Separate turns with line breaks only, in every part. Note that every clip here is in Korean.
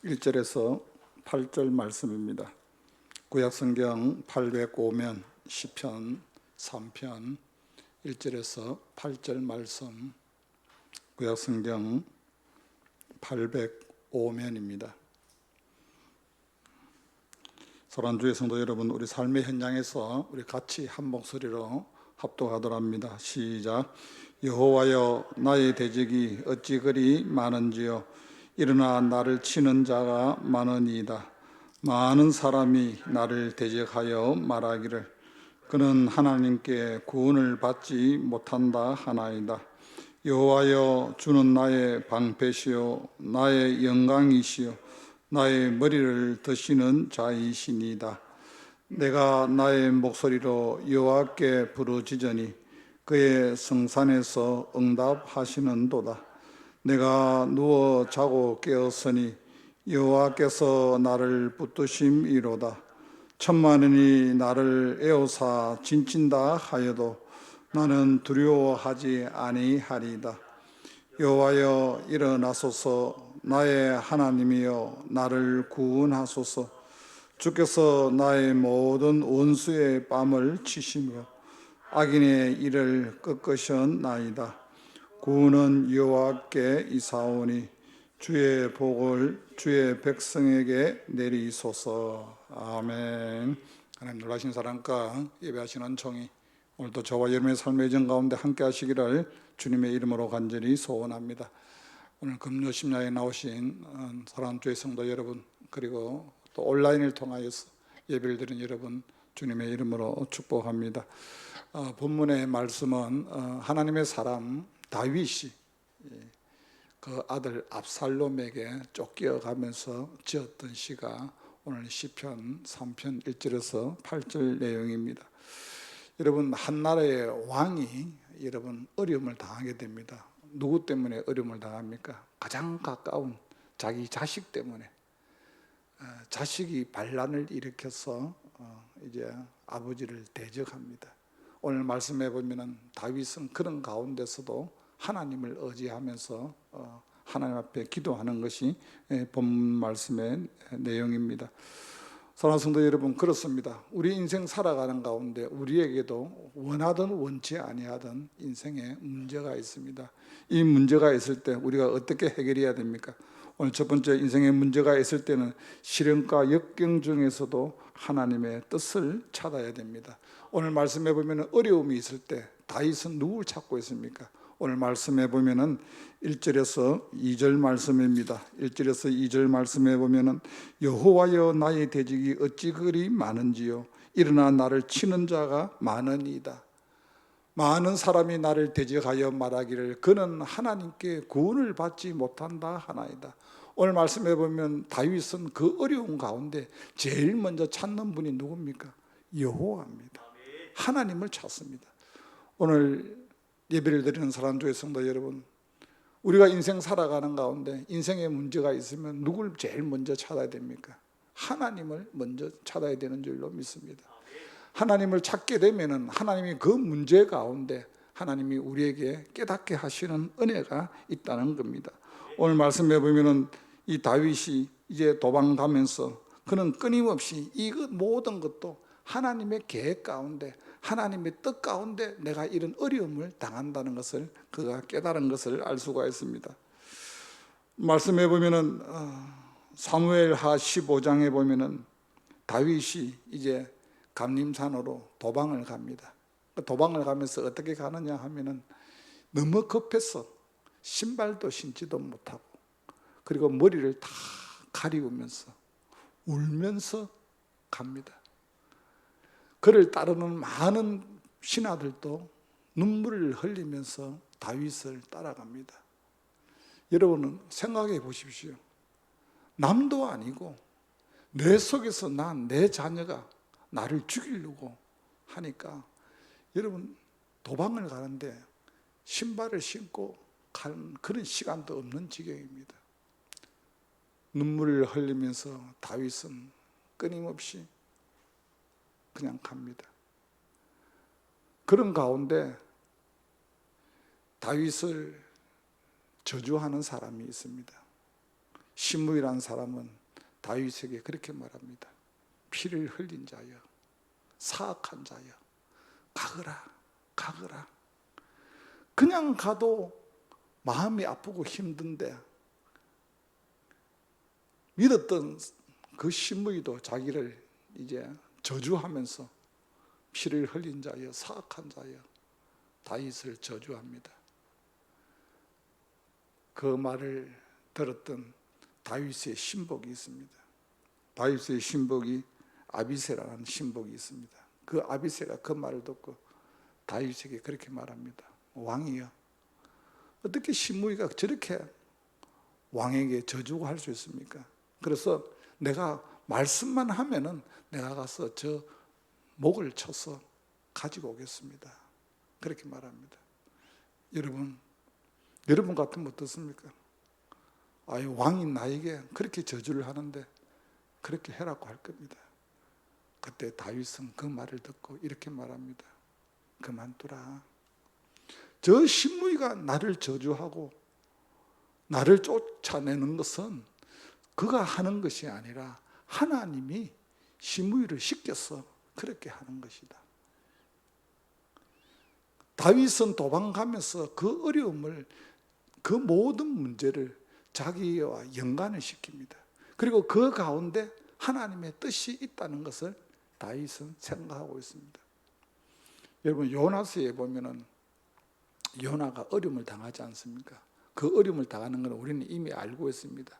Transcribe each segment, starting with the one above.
1절에서 8절 말씀입니다. 구약성경 805면 시편 3편 1절에서 8절 말씀, 구약성경 805면입니다. 사랑하는 주의 성도 여러분, 우리 삶의 현장에서 우리 같이 한 목소리로 합독하도록 합니다. 시작. 여호와여, 나의 대적이 어찌 그리 많은지요. 일어나 나를 치는 자가 많으니이다. 많은 사람이 나를 대적하여 말하기를 그는 하나님께 구원을 받지 못한다 하나이다. 여호와여, 주는 나의 방패시요 나의 영광이시요 나의 머리를 드시는 자이시니이다. 내가 나의 목소리로 여호와께 부르짖으니 그의 성산에서 응답하시는도다. 내가 누워 자고 깨었으니 여호와께서 나를 붙드심이로다. 천만인이 나를 에워싸 진친다 하여도 나는 두려워하지 아니하리이다. 여호와여, 일어나소서. 나의 하나님이여, 나를 구원하소서. 주께서 나의 모든 원수의 뺨을 치시며 악인의 일을 꺾으셨나이다. 구원은 여호와께 이사오니 주의 복을 주의 백성에게 내리소서. 아멘. 하나님 놀라신 사랑과 예배하시는 종이 오늘도 저와 여러분의 삶의 정 가운데 함께 하시기를 주님의 이름으로 간절히 소원합니다. 오늘 금요 심야에 나오신 사랑하는 주의 성도 여러분, 그리고 또 온라인을 통하여서 예배를 드린 여러분, 주님의 이름으로 축복합니다. 본문의 말씀은 하나님의 사람 다윗이 그 아들 압살롬에게 쫓겨가면서 지었던 시가 오늘 시편 3편 1절에서 8절 내용입니다. 여러분, 한 나라의 왕이 여러분 어려움을 당하게 됩니다. 누구 때문에 어려움을 당합니까? 가장 가까운 자기 자식 때문에. 자식이 반란을 일으켜서 이제 아버지를 대적합니다. 오늘 말씀해 보면은 다윗은 그런 가운데서도 하나님을 의지하면서 하나님 앞에 기도하는 것이 본 말씀의 내용입니다. 사랑하는 성도 여러분, 그렇습니다. 우리 인생 살아가는 가운데 우리에게도 원하든 원치 아니하든 인생에 문제가 있습니다. 이 문제가 있을 때 우리가 어떻게 해결해야 됩니까? 오늘 첫 번째, 인생에 문제가 있을 때는 시련과 역경 중에서도 하나님의 뜻을 찾아야 됩니다. 오늘 말씀해 보면 어려움이 있을 때 다윗은 누굴 찾고 있습니까? 오늘 말씀해 보면은 1절에서 2절 말씀입니다. 1절에서 2절 말씀해 보면은 여호와여, 나의 대적이 어찌 그리 많은지요. 일어나 나를 치는 자가 많으니이다. 많은 사람이 나를 대적하여 말하기를 그는 하나님께 구원을 받지 못한다 하나이다. 오늘 말씀해 보면 다윗은 그 어려운 가운데 제일 먼저 찾는 분이 누굽니까? 여호와입니다. 하나님을 찾습니다. 오늘 예배를 드리는 사람 중의 성도 여러분, 우리가 인생 살아가는 가운데 인생에 문제가 있으면 누굴 제일 먼저 찾아야 됩니까? 하나님을 먼저 찾아야 되는 줄로 믿습니다. 하나님을 찾게 되면은 하나님이 그 문제 가운데 하나님이 우리에게 깨닫게 하시는 은혜가 있다는 겁니다. 오늘 말씀해 보면은 이 다윗이 이제 도망가면서 그는 끊임없이 이 모든 것도 하나님의 계획 가운데, 하나님의 뜻 가운데 내가 이런 어려움을 당한다는 것을 그가 깨달은 것을 알 수가 있습니다. 말씀해 보면은 사무엘하 15장에 보면은 다윗이 이제 감림산으로 도방을 갑니다. 도방을 가면서 어떻게 가느냐 하면은 너무 급해서 신발도 신지도 못하고, 그리고 머리를 다 가리우면서 울면서 갑니다. 그를 따르는 많은 신하들도 눈물을 흘리면서 다윗을 따라갑니다. 여러분은 생각해 보십시오. 남도 아니고 내 속에서 내 자녀가 나를 죽이려고 하니까 여러분, 도방을 가는데 신발을 신고 가는 그런 시간도 없는 지경입니다. 눈물을 흘리면서 다윗은 끊임없이 그냥 갑니다. 그런 가운데 다윗을 저주하는 사람이 있습니다. 시므이라는 사람은 다윗에게 그렇게 말합니다. 피를 흘린 자여, 사악한 자여, 가거라, 가거라. 그냥 가도 마음이 아프고 힘든데 믿었던 그 시므이도 자기를 이제 저주하면서 피를 흘린 자여, 사악한 자여, 다윗을 저주합니다. 그 말을 들었던 다윗의 신복이 있습니다. 다윗의 신복이 아비새라는 신복이 있습니다. 그 아비새가 그 말을 듣고 다윗에게 그렇게 말합니다. 왕이여, 어떻게 시므이가 저렇게 왕에게 저주할 수 있습니까? 그래서 내가 말씀만 하면은 내가 가서 저 목을 쳐서 가지고 오겠습니다. 그렇게 말합니다. 여러분 같으면 어떻습니까? 아유, 왕이 나에게 그렇게 저주를 하는데 그렇게 해라고 할 겁니다. 그때 다윗은 그 말을 듣고 이렇게 말합니다. 그만두라. 저 시므이가 나를 저주하고 나를 쫓아내는 것은 그가 하는 것이 아니라 하나님이 시므이를 시켜서 그렇게 하는 것이다. 다윗은 도망가면서 그 어려움을, 그 모든 문제를 자기와 연관을 시킵니다. 그리고 그 가운데 하나님의 뜻이 있다는 것을 다윗은 생각하고 있습니다. 여러분, 요나서에 보면은 요나가 어려움을 당하지 않습니까? 그 어려움을 당하는 것은 우리는 이미 알고 있습니다.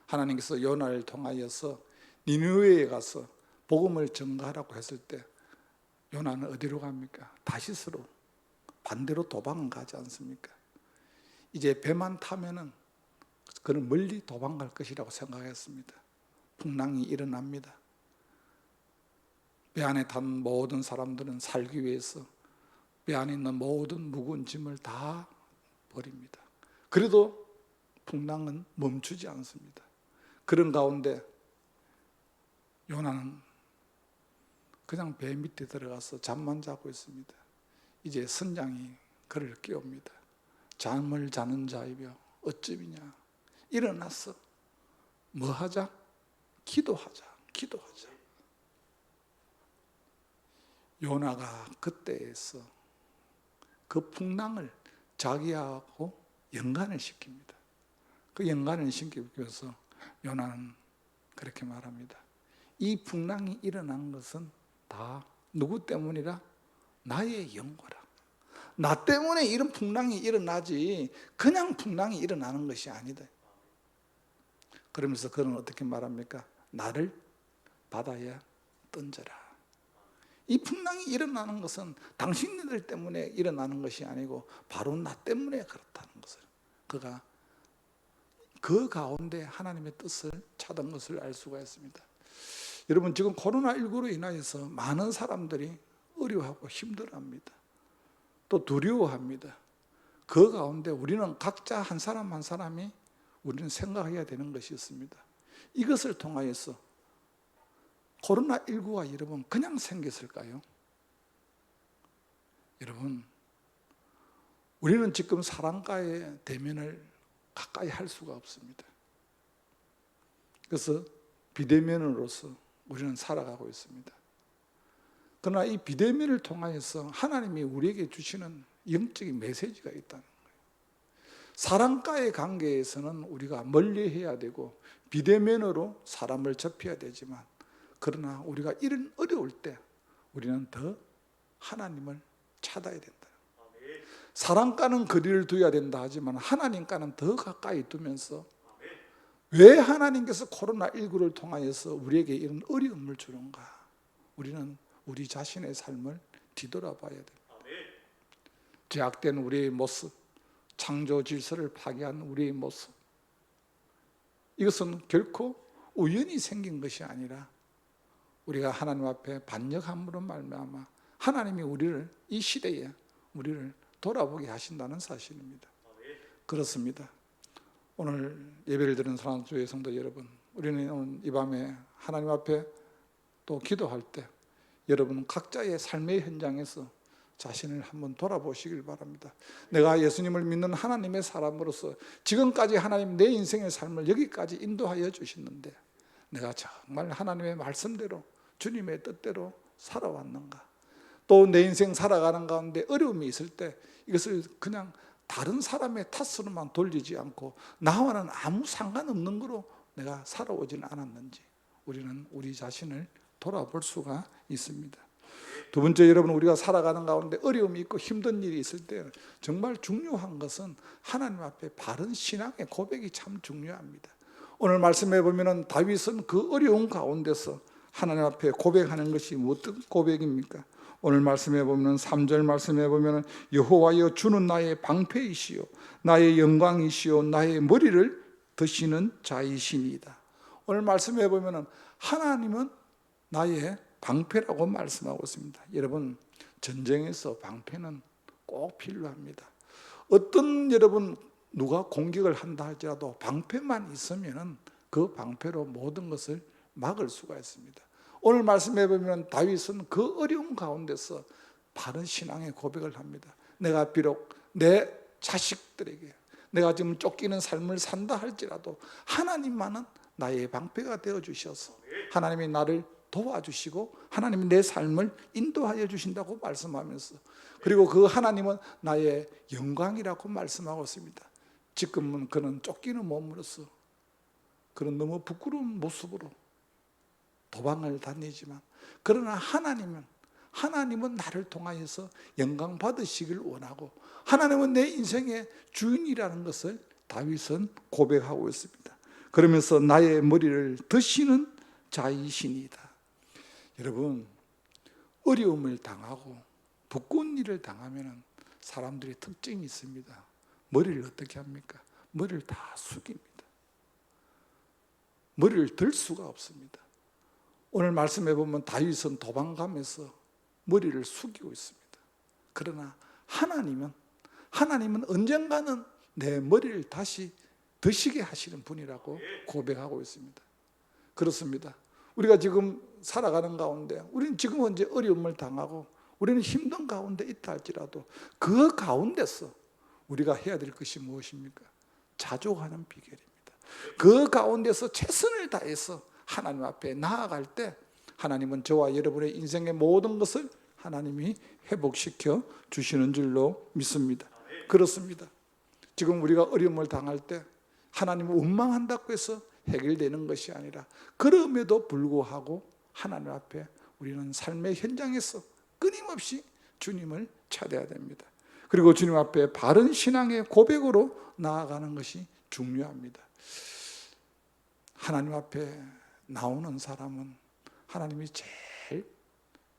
하나님께서 요나를 통하여서 니느웨에 가서 복음을 전가하라고 했을 때 요나는 어디로 갑니까? 다시스로 반대로 도망을 가지 않습니까? 이제 배만 타면은 그는 멀리 도망갈 것이라고 생각했습니다. 풍랑이 일어납니다. 배 안에 탄 모든 사람들은 살기 위해서 배 안에 있는 모든 무거운 짐을 다 버립니다. 그래도 풍랑은 멈추지 않습니다. 그런 가운데 요나는 그냥 배 밑에 들어가서 잠만 자고 있습니다. 이제 선장이 그를 깨웁니다. 잠을 자는 자이며 어찌미냐, 일어났어. 뭐 하자? 기도하자. 기도하자. 요나가 그때에서 그 풍랑을 자기하고 연관을 시킵니다. 그 연관을 시키면서 요나는 그렇게 말합니다. 이 풍랑이 일어난 것은 다 누구 때문이라? 나의 영광이라. 나 때문에 이런 풍랑이 일어나지 그냥 풍랑이 일어나는 것이 아니다. 그러면서 그는 어떻게 말합니까? 나를 바다에 던져라. 이 풍랑이 일어나는 것은 당신들 때문에 일어나는 것이 아니고 바로 나 때문에 그렇다는 것을, 그가 그 가운데 하나님의 뜻을 찾은 것을 알 수가 있습니다. 여러분, 지금 코로나19로 인하여서 많은 사람들이 어려워하고 힘들어합니다. 또 두려워합니다. 그 가운데 우리는 각자 한 사람 한 사람이 우리는 생각해야 되는 것이 있습니다. 이것을 통하여서 코로나19가 여러분 그냥 생겼을까요? 여러분, 우리는 지금 사람과의 대면을 가까이 할 수가 없습니다. 그래서 비대면으로서 우리는 살아가고 있습니다. 그러나 이 비대면을 통하여서 하나님이 우리에게 주시는 영적인 메시지가 있다는 거예요. 사람과의 관계에서는 우리가 멀리해야 되고 비대면으로 사람을 접해야 되지만, 그러나 우리가 이런 어려울 때 우리는 더 하나님을 찾아야 된다. 사람과는 거리를 둬야 된다 하지만 하나님과는 더 가까이 두면서, 왜 하나님께서 코로나19를 통하여서 우리에게 이런 어려움을 주는가? 우리는 우리 자신의 삶을 뒤돌아봐야 됩니다. 죄악된 우리의 모습, 창조 질서를 파괴한 우리의 모습, 이것은 결코 우연히 생긴 것이 아니라 우리가 하나님 앞에 반역함으로 말미암아 하나님이 우리를, 이 시대에 우리를 돌아보게 하신다는 사실입니다. 그렇습니다. 오늘 예배를 드리는 사랑하는 주의 성도 여러분, 우리는 오늘 이 밤에 하나님 앞에 또 기도할 때 여러분 각자의 삶의 현장에서 자신을 한번 돌아보시길 바랍니다. 내가 예수님을 믿는 하나님의 사람으로서 지금까지 하나님 내 인생의 삶을 여기까지 인도하여 주셨는데 내가 정말 하나님의 말씀대로 주님의 뜻대로 살아왔는가? 또 내 인생 살아가는 가운데 어려움이 있을 때 이것을 그냥 다른 사람의 탓으로만 돌리지 않고 나와는 아무 상관없는 거로 내가 살아오지는 않았는지 우리는 우리 자신을 돌아볼 수가 있습니다. 두 번째, 여러분, 우리가 살아가는 가운데 어려움이 있고 힘든 일이 있을 때 정말 중요한 것은 하나님 앞에 바른 신앙의 고백이 참 중요합니다. 오늘 말씀해 보면 다윗은 그 어려운 가운데서 하나님 앞에 고백하는 것이 어떤 고백입니까? 오늘 말씀해 보면 3절 말씀해 보면 여호와여 주는 나의 방패이시요 나의 영광이시요 나의 머리를 드시는 자이시니이다. 오늘 말씀해 보면 하나님은 나의 방패라고 말씀하고 있습니다. 여러분, 전쟁에서 방패는 꼭 필요합니다. 어떤 여러분 누가 공격을 한다 할지라도 방패만 있으면 그 방패로 모든 것을 막을 수가 있습니다. 오늘 말씀해 보면 다윗은 그 어려운 가운데서 바른 신앙의 고백을 합니다. 내가 비록 내 자식들에게 내가 지금 쫓기는 삶을 산다 할지라도 하나님만은 나의 방패가 되어 주셔서 하나님이 나를 도와주시고 하나님이 내 삶을 인도하여 주신다고 말씀하면서, 그리고 그 하나님은 나의 영광이라고 말씀하고 있습니다. 지금은 그는 쫓기는 몸으로서 그는 너무 부끄러운 모습으로 도망을 다니지만, 그러나 하나님은 나를 통하여서 영광 받으시길 원하고 하나님은 내 인생의 주인이라는 것을 다윗은 고백하고 있습니다. 그러면서 나의 머리를 드시는 자이시니이다. 여러분, 어려움을 당하고 부끄러운 일을 당하면 사람들의 특징이 있습니다. 머리를 어떻게 합니까? 머리를 다 숙입니다. 머리를 들 수가 없습니다. 오늘 말씀해 보면 다윗은 도망가면서 머리를 숙이고 있습니다. 그러나 하나님은 언젠가는 내 머리를 다시 드시게 하시는 분이라고 고백하고 있습니다. 그렇습니다. 우리가 지금 살아가는 가운데 우리는 지금 현재 어려움을 당하고 우리는 힘든 가운데 있다 할지라도 그 가운데서 우리가 해야 될 것이 무엇입니까? 자족하는 비결입니다. 그 가운데서 최선을 다해서 하나님 앞에 나아갈 때 하나님은 저와 여러분의 인생의 모든 것을 하나님이 회복시켜 주시는 줄로 믿습니다. 그렇습니다. 지금 우리가 어려움을 당할 때 하나님을 원망한다고 해서 해결되는 것이 아니라, 그럼에도 불구하고 하나님 앞에 우리는 삶의 현장에서 끊임없이 주님을 찾아야 됩니다. 그리고 주님 앞에 바른 신앙의 고백으로 나아가는 것이 중요합니다. 하나님 앞에 나오는 사람은 하나님이 제일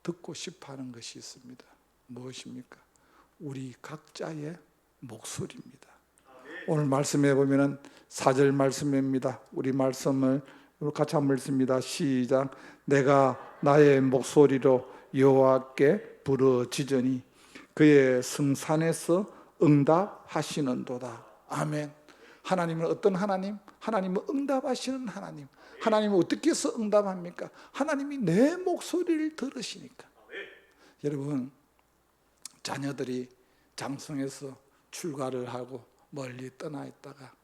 듣고 싶어하는 것이 있습니다. 무엇입니까? 우리 각자의 목소리입니다. 오늘 말씀해 보면 4절 말씀입니다. 우리 말씀을 같이 한번 읽습니다. 시작. 내가 나의 목소리로 여호와께 부르짖으니 그의 성산에서 응답하시는도다. 아멘. 하나님은 어떤 하나님? 하나님은 응답하시는 하나님. 하나님은 어떻게 해서 응답합니까? 하나님이 내 목소리를 들으시니까. 여러분, 자녀들이 장성해서 출가를 하고 멀리 떠나 있다가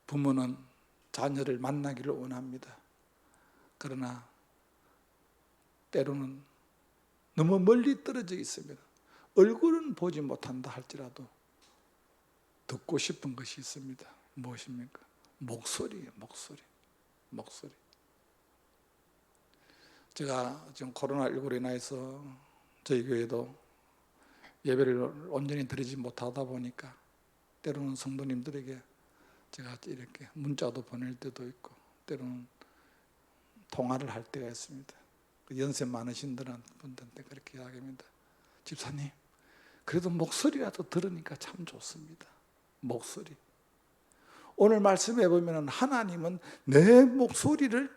부모는 자녀를 만나기를 원합니다. 그러나 때로는 너무 멀리 떨어져 있으면 얼굴은 보지 못한다 할지라도 듣고 싶은 것이 있습니다. 무엇입니까? 목소리예요. 목소리. 제가 지금 코로나19로 인해서 저희 교회도 예배를 온전히 드리지 못하다 보니까 때로는 성도님들에게 제가 이렇게 문자도 보낼 때도 있고 때로는 통화를 할 때가 있습니다. 연세 많으신 분들한테 그렇게 이야기합니다. 집사님, 그래도 목소리라도 들으니까 참 좋습니다. 목소리. 오늘 말씀해 보면 하나님은 내 목소리를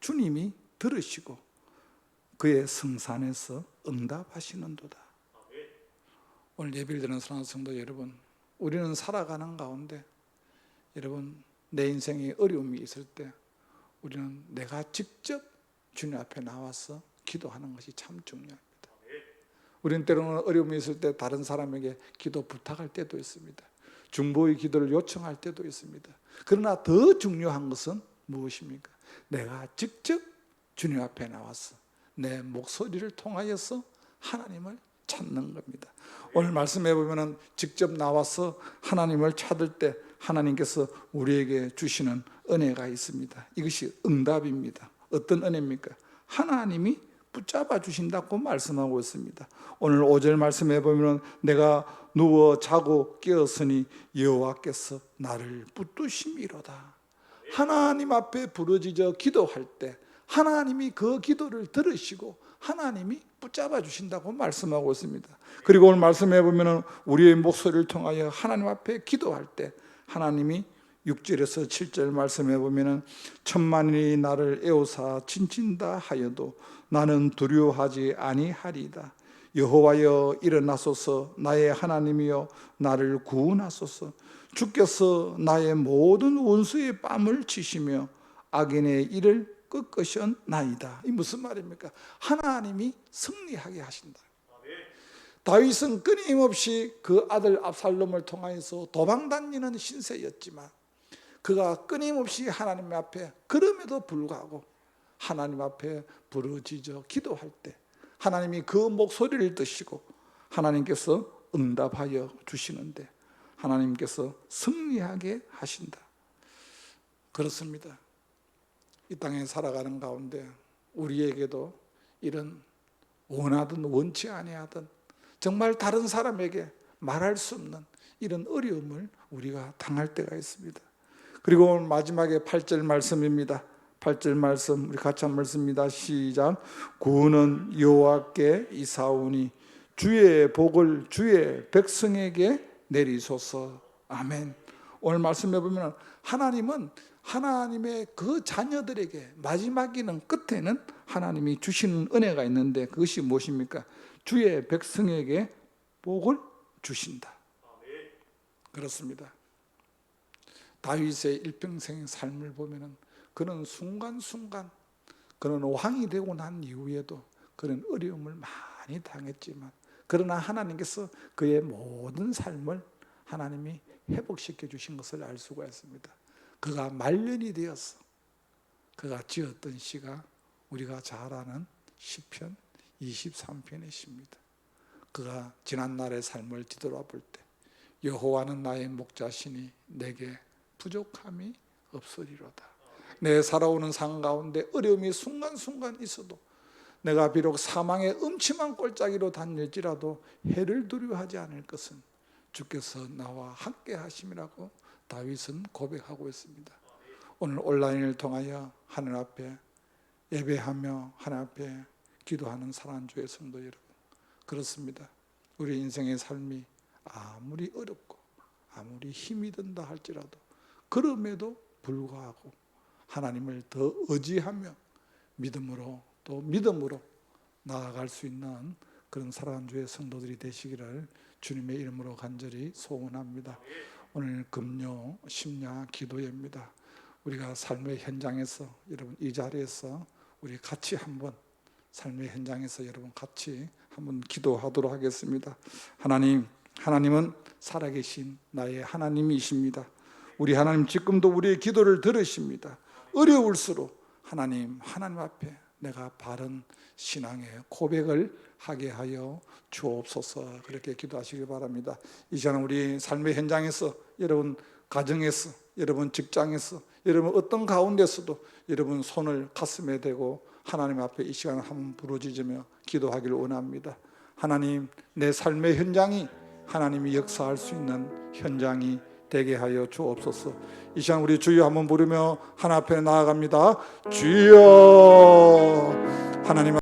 주님이 들으시고 그의 성산에서 응답하시는도다. 오늘 예배를 드리는 사랑하는 성도 여러분, 우리는 살아가는 가운데 여러분, 내 인생에 어려움이 있을 때 우리는 내가 직접 주님 앞에 나와서 기도하는 것이 참 중요합니다. 우리는 때로는 어려움이 있을 때 다른 사람에게 기도 부탁할 때도 있습니다. 중보의 기도를 요청할 때도 있습니다. 그러나 더 중요한 것은 무엇입니까? 내가 직접 주님 앞에 나와서 내 목소리를 통하여서 하나님을 찾는 겁니다. 오늘 말씀해 보면 직접 나와서 하나님을 찾을 때 하나님께서 우리에게 주시는 은혜가 있습니다. 이것이 응답입니다. 어떤 은혜입니까? 하나님이 붙잡아 주신다고 말씀하고 있습니다. 오늘 5절 말씀해 보면 내가 누워 자고 깨었으니 여호와께서 나를 붙드심이로다. 하나님 앞에 부르짖어 기도할 때 하나님이 그 기도를 들으시고 하나님이 붙잡아 주신다고 말씀하고 있습니다. 그리고 오늘 말씀해 보면 우리의 목소리를 통하여 하나님 앞에 기도할 때 하나님이 6절에서 7절 말씀해 보면 천만인이 나를 애워사 친친다 하여도 나는 두려워하지 아니하리이다. 여호와여 일어나소서. 나의 하나님이여 나를 구원하소서. 주께서 나의 모든 원수의 뺨을 치시며 악인의 일을 꺾으셨나이다. 이 무슨 말입니까? 하나님이 승리하게 하신다. 다윗은 끊임없이 그 아들 압살롬을 통하여서 도망다니는 신세였지만 그가 끊임없이 하나님 앞에, 그럼에도 불구하고 하나님 앞에 부르짖어 기도할 때 하나님이 그 목소리를 듣시고 하나님께서 응답하여 주시는데 하나님께서 승리하게 하신다. 그렇습니다. 이 땅에 살아가는 가운데 우리에게도 이런 원하든 원치 아니하든 정말 다른 사람에게 말할 수 없는 이런 어려움을 우리가 당할 때가 있습니다. 그리고 오늘 마지막에 8절 말씀입니다. 8절 말씀 우리 같이 한번 읽습니다. 시작. 구원은 여호와께 이사오니 주의 복을 주의 백성에게 내리소서. 아멘. 오늘 말씀해 보면 하나님은 하나님의 그 자녀들에게 마지막에는 끝에는 하나님이 주시는 은혜가 있는데 그것이 무엇입니까? 주의 백성에게 복을 주신다. 그렇습니다. 다윗의 일평생의 삶을 보면은 그는 순간순간 그는 왕이 되고 난 이후에도 그런 어려움을 많이 당했지만 그러나 하나님께서 그의 모든 삶을 하나님이 회복시켜 주신 것을 알 수가 있습니다. 그가 말년이 되어서 그가 지었던 시가 우리가 잘 아는 시편 23편의 시입니다. 그가 지난날의 삶을 뒤돌아볼 때 여호와는 나의 목자시니 내게 부족함이 없으리로다. 내 살아오는 삶 가운데 어려움이 순간순간 있어도 내가 비록 사망의 음침한 골짜기로 다닐지라도 해를 두려워하지 않을 것은 주께서 나와 함께 하심이라고 다윗은 고백하고 있습니다. 오늘 온라인을 통하여 하늘 앞에 예배하며 하늘 앞에 기도하는 사랑주의 성도 여러분, 그렇습니다. 우리 인생의 삶이 아무리 어렵고 아무리 힘이 든다 할지라도 그럼에도 불구하고 하나님을 더 의지하며 믿음으로 또 믿음으로 나아갈 수 있는 그런 사랑주의 성도들이 되시기를 주님의 이름으로 간절히 소원합니다. 오늘 금요 심야 기도회입니다. 우리가 삶의 현장에서 여러분 이 자리에서 우리 같이 한번 삶의 현장에서 여러분 같이 한번 기도하도록 하겠습니다. 하나님은 살아계신 나의 하나님이십니다. 우리 하나님 지금도 우리의 기도를 들으십니다. 어려울수록 하나님 앞에 내가 바른 신앙의 고백을 하게 하여 주옵소서. 그렇게 기도하시길 바랍니다. 이 시간 우리 삶의 현장에서 여러분 가정에서 여러분 직장에서 여러분 어떤 가운데서도 여러분 손을 가슴에 대고 하나님 앞에 이 시간을 한번 부르짖으며 기도하기를 원합니다. 하나님, 내 삶의 현장이 하나님이 역사할 수 있는 현장이 되게 하여 주옵소서. 이 시간 우리 주여 한번 부르며 하나님 앞에 나아갑니다. 주여. 하나님